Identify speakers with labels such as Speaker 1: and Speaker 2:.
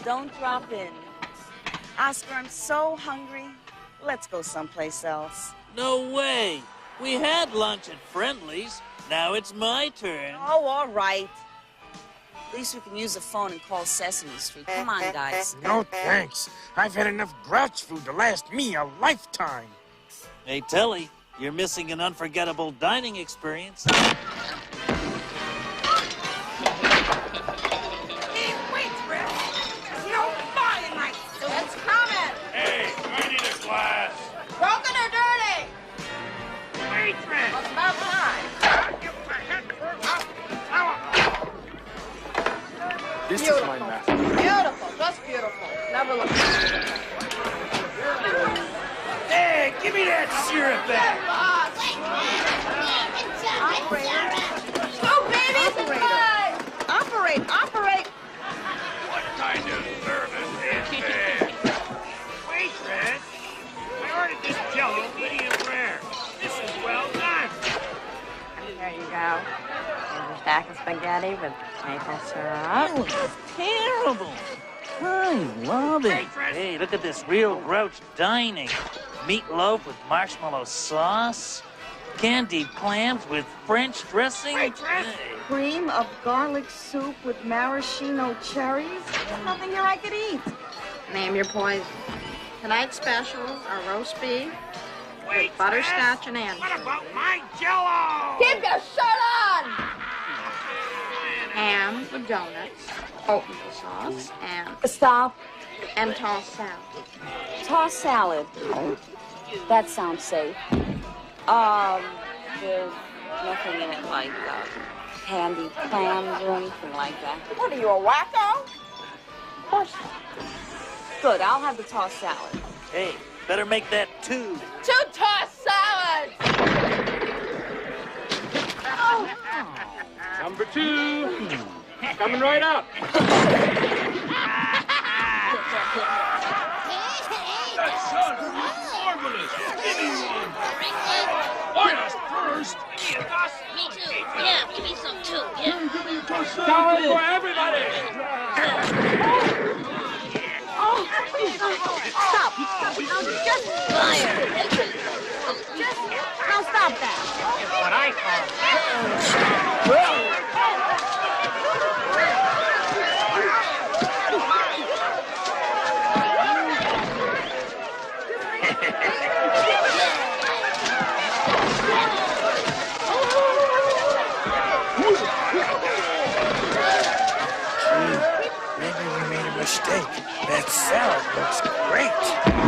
Speaker 1: don't drop in. Oscar, I'm so hungry. Let's go someplace else.
Speaker 2: No way. We had lunch at Friendly's. Now it's my turn.
Speaker 1: Oh, all right. At least we can use the phone and call Sesame Street. Come on, guys.
Speaker 3: No thanks. I've had enough grouch food to last me a lifetime.
Speaker 2: Hey, Telly, you're missing an unforgettable dining experience.
Speaker 4: Hey, I need a glass.
Speaker 5: Broken or dirty?
Speaker 4: Waitress!
Speaker 5: It's about time.
Speaker 3: This is my master.
Speaker 5: Beautiful, just beautiful. Never looked
Speaker 2: Hey, give me that syrup back.
Speaker 5: Two babies and five. Operate.
Speaker 4: What kind of service is this? Waitress! I ordered this Jello medium rare. This is well done.
Speaker 5: There you go. Here's your stack of spaghetti with maple syrup.
Speaker 2: Oh, it's terrible. I love it. Hey, look at this real grouch dining. Meatloaf with marshmallow sauce. Candied clams with French dressing.
Speaker 4: Waitress!
Speaker 1: Cream of garlic soup with maraschino cherries? There's nothing here I could eat.
Speaker 5: Name your poison. Tonight's specials are roast beef
Speaker 4: Waitress!
Speaker 5: with butterscotch and
Speaker 4: What
Speaker 5: anchovy.
Speaker 4: about my Jello?
Speaker 5: Keep your shirt on! Ham with donuts, oatmeal sauce, and
Speaker 1: Stop.
Speaker 5: tossed salad.
Speaker 1: Tossed salad. That sounds safe. There's nothing in it like candied clams or anything like that.
Speaker 5: What are you, a wacko?
Speaker 1: Of course not. Good, I'll have the tossed salad.
Speaker 2: Hey, better make that two.
Speaker 5: 2 tossed salads!
Speaker 6: Number 2. Coming right up.
Speaker 4: That sounds marvelous. Give me one. Yes, first. Give me a toss.
Speaker 7: Me too. Yeah, give me some too. Yeah.
Speaker 4: Give me a toss.
Speaker 6: Salad for everybody.
Speaker 5: Stop! Now just fire! Just, now stop that!
Speaker 6: What I
Speaker 3: Maybe we made a mistake. That salad looks great.